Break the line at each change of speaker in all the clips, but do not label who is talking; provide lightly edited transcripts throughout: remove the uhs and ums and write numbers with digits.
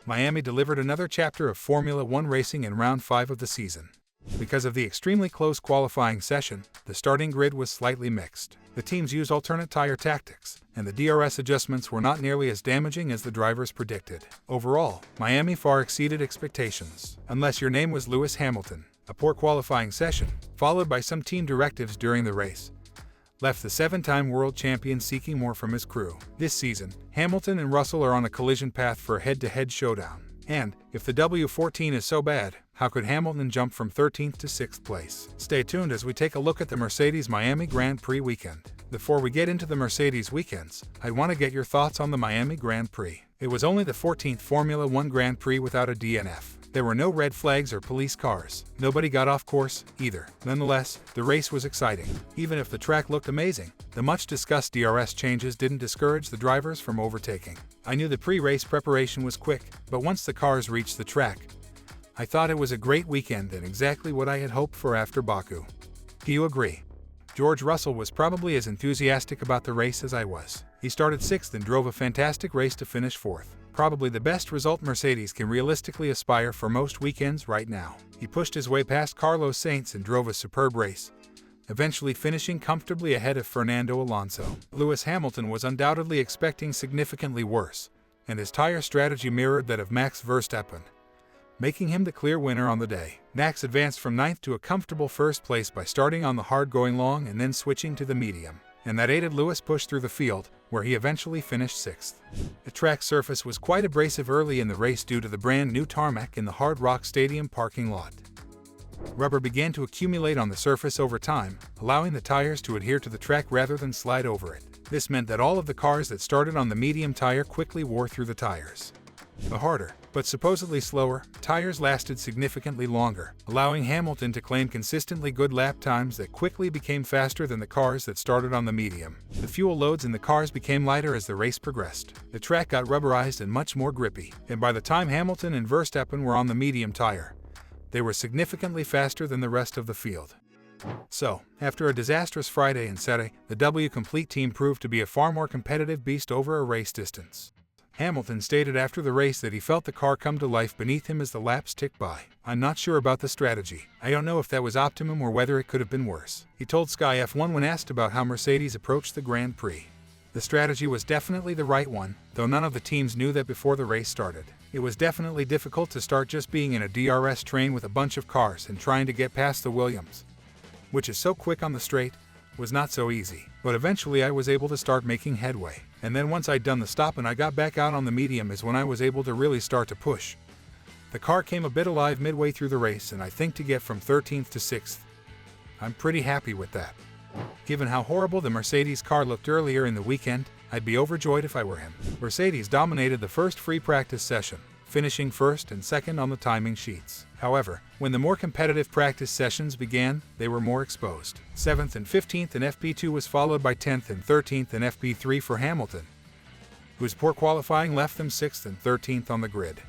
Miami delivered another chapter of Formula One racing in round 5 of the season. Because of the extremely close qualifying session, the starting grid was slightly mixed. The teams used alternate tire tactics, and the DRS adjustments were not nearly as damaging as the drivers predicted. Overall, Miami far exceeded expectations, unless your name was Lewis Hamilton. A poor qualifying session, followed by some team directives during the race, left the 7-time world champion seeking more from his crew. This season, Hamilton and Russell are on a collision path for a head-to-head showdown. And, if the W14 is so bad, how could Hamilton jump from 13th to 6th place? Stay tuned as we take a look at the Mercedes Miami Grand Prix weekend. Before we get into the Mercedes weekends, I want to get your thoughts on the Miami Grand Prix. It was only the 14th Formula One Grand Prix without a DNF. There were no red flags or police cars. Nobody got off course, either. Nonetheless, the race was exciting. Even if the track looked amazing, the much-discussed DRS changes didn't discourage the drivers from overtaking. I knew the pre-race preparation was quick, but once the cars reached the track, I thought it was a great weekend and exactly what I had hoped for after Baku. Do you agree? George Russell was probably as enthusiastic about the race as I was. He started 6th and drove a fantastic race to finish 4th. Probably the best result Mercedes can realistically aspire for most weekends right now. He pushed his way past Carlos Sainz and drove a superb race, eventually finishing comfortably ahead of Fernando Alonso. Lewis Hamilton was undoubtedly expecting significantly worse, and his tire strategy mirrored that of Max Verstappen, making him the clear winner on the day. Max advanced from 9th to a comfortable 1st place by starting on the hard-going long and then switching to the medium, and that aided Lewis push through the field, where he eventually finished 6th. The track surface was quite abrasive early in the race due to the brand new tarmac in the Hard Rock Stadium parking lot. Rubber began to accumulate on the surface over time, allowing the tires to adhere to the track rather than slide over it. This meant that all of the cars that started on the medium tire quickly wore through the tires. The harder, but supposedly slower, tires lasted significantly longer, allowing Hamilton to claim consistently good lap times that quickly became faster than the cars that started on the medium. The fuel loads in the cars became lighter as the race progressed. The track got rubberized and much more grippy, and by the time Hamilton and Verstappen were on the medium tire, they were significantly faster than the rest of the field. So, after a disastrous Friday and Saturday, the W Complete team proved to be a far more competitive beast over a race distance. Hamilton stated after the race that he felt the car come to life beneath him as the laps ticked by. I'm not sure about the strategy. I don't know if that was optimum or whether it could have been worse. He told Sky F1 when asked about how Mercedes approached the Grand Prix. The strategy was definitely the right one, though none of the teams knew that before the race started. It was definitely difficult to start just being in a DRS train with a bunch of cars and trying to get past the Williams, which is so quick on the straight, was not so easy. But eventually I was able to start making headway. And then once I'd done the stop and I got back out on the medium is when I was able to really start to push. The car came a bit alive midway through the race, and I think to get from 13th to 6th, I'm pretty happy with that. Given how horrible the Mercedes car looked earlier in the weekend, I'd be overjoyed if I were him. Mercedes dominated the first free practice session, finishing 1st and 2nd on the timing sheets. However, when the more competitive practice sessions began, they were more exposed. 7th and 15th in FP2 was followed by 10th and 13th in FP3 for Hamilton, whose poor qualifying left them 6th and 13th on the grid.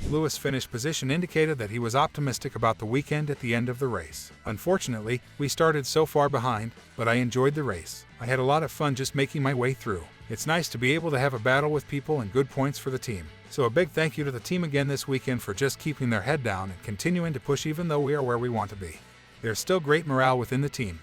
Lewis' finished position indicated that he was optimistic about the weekend at the end of the race. Unfortunately, we started so far behind, but I enjoyed the race. I had a lot of fun just making my way through. It's nice to be able to have a battle with people and good points for the team. So a big thank you to the team again this weekend for just keeping their head down and continuing to push even though we are where we want to be. There's still great morale within the team.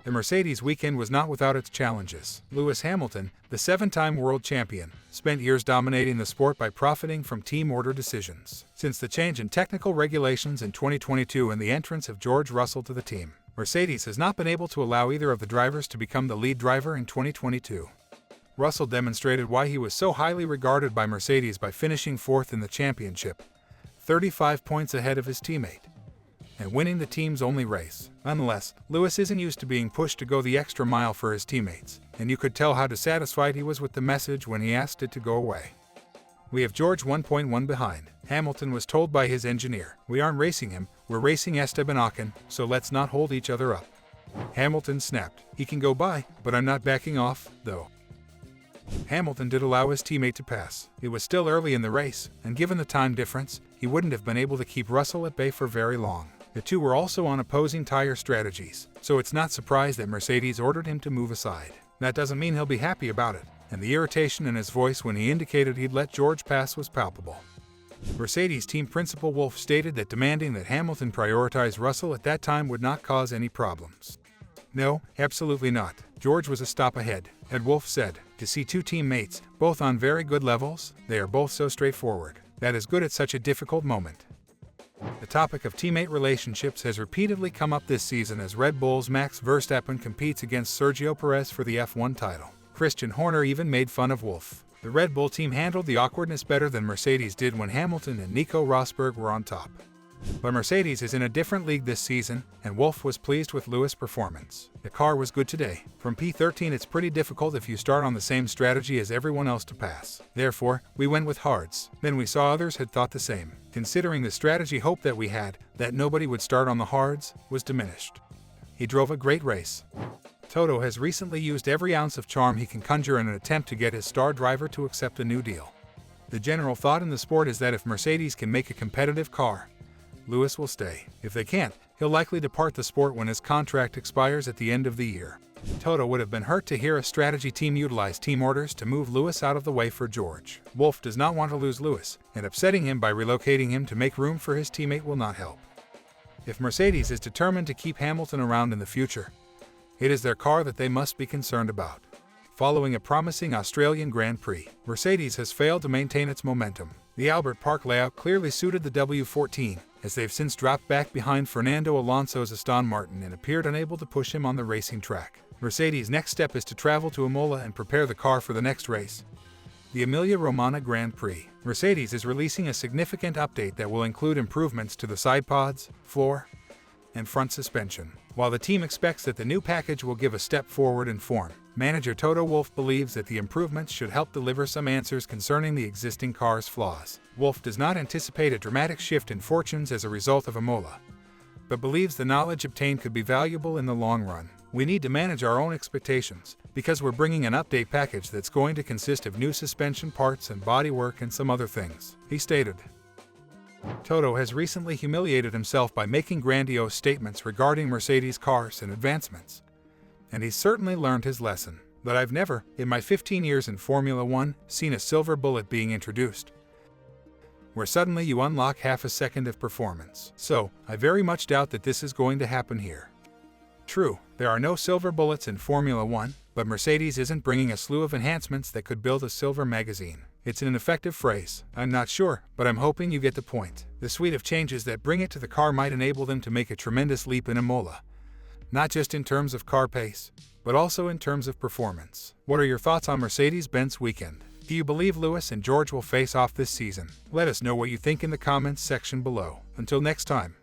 The Mercedes weekend was not without its challenges. Lewis Hamilton, the 7-time world champion, spent years dominating the sport by profiting from team order decisions. Since the change in technical regulations in 2022 and the entrance of George Russell to the team, Mercedes has not been able to allow either of the drivers to become the lead driver in 2022. Russell demonstrated why he was so highly regarded by Mercedes by finishing 4th in the championship, 35 points ahead of his teammate, and winning the team's only race. Nonetheless, Lewis isn't used to being pushed to go the extra mile for his teammates, and you could tell how dissatisfied he was with the message when he asked it to go away. We have George 1.1 behind. Hamilton was told by his engineer, "We aren't racing him, we're racing Esteban Ocon, so let's not hold each other up." Hamilton snapped, "He can go by, but I'm not backing off, though." Hamilton did allow his teammate to pass. It was still early in the race, and given the time difference, he wouldn't have been able to keep Russell at bay for very long. The two were also on opposing tire strategies, so it's not surprised that Mercedes ordered him to move aside. That doesn't mean he'll be happy about it. and the irritation in his voice when he indicated he'd let George pass was palpable. Mercedes team principal Wolff stated that demanding that Hamilton prioritize Russell at that time would not cause any problems. No, absolutely not. George was a stop ahead, and Wolff said, to see two teammates, both on very good levels, they are both so straightforward. That is good at such a difficult moment. The topic of teammate relationships has repeatedly come up this season as Red Bull's Max Verstappen competes against Sergio Perez for the F1 title. Christian Horner even made fun of Wolff. The Red Bull team handled the awkwardness better than Mercedes did when Hamilton and Nico Rosberg were on top. But Mercedes is in a different league this season, and Wolff was pleased with Lewis' performance. The car was good today. From P13 it's pretty difficult if you start on the same strategy as everyone else to pass. Therefore, we went with hards. Then we saw others had thought the same. Considering the strategy hope that we had, that nobody would start on the hards, was diminished. He drove a great race. Toto has recently used every ounce of charm he can conjure in an attempt to get his star driver to accept a new deal. The general thought in the sport is that if Mercedes can make a competitive car, Lewis will stay. If they can't, he'll likely depart the sport when his contract expires at the end of the year. Toto would have been hurt to hear a strategy team utilize team orders to move Lewis out of the way for George. Wolff does not want to lose Lewis, and upsetting him by relocating him to make room for his teammate will not help. If Mercedes is determined to keep Hamilton around in the future, it is their car that they must be concerned about. Following a promising Australian Grand Prix, Mercedes has failed to maintain its momentum. The Albert Park layout clearly suited the W14, as they've since dropped back behind Fernando Alonso's Aston Martin and appeared unable to push him on the racing track. Mercedes' next step is to travel to Imola and prepare the car for the next race, the Emilia-Romagna Grand Prix. Mercedes is releasing a significant update that will include improvements to the side pods, floor, and front suspension. While the team expects that the new package will give a step forward in form, manager Toto Wolff believes that the improvements should help deliver some answers concerning the existing car's flaws. Wolff does not anticipate a dramatic shift in fortunes as a result of Imola, but believes the knowledge obtained could be valuable in the long run. We need to manage our own expectations, because we're bringing an update package that's going to consist of new suspension parts and bodywork and some other things, he stated. Toto has recently humiliated himself by making grandiose statements regarding Mercedes cars and advancements, and he's certainly learned his lesson. But I've never, in my 15 years in Formula One, seen a silver bullet being introduced, where suddenly you unlock half a second of performance. So, I very much doubt that this is going to happen here. True, there are no silver bullets in Formula One, but Mercedes isn't bringing a slew of enhancements that could build a silver magazine. It's an ineffective phrase. I'm not sure, but I'm hoping you get the point. The suite of changes that bring it to the car might enable them to make a tremendous leap in Imola, not just in terms of car pace, but also in terms of performance. What are your thoughts on Mercedes-Benz weekend? Do you believe Lewis and George will face off this season? Let us know what you think in the comments section below. Until next time.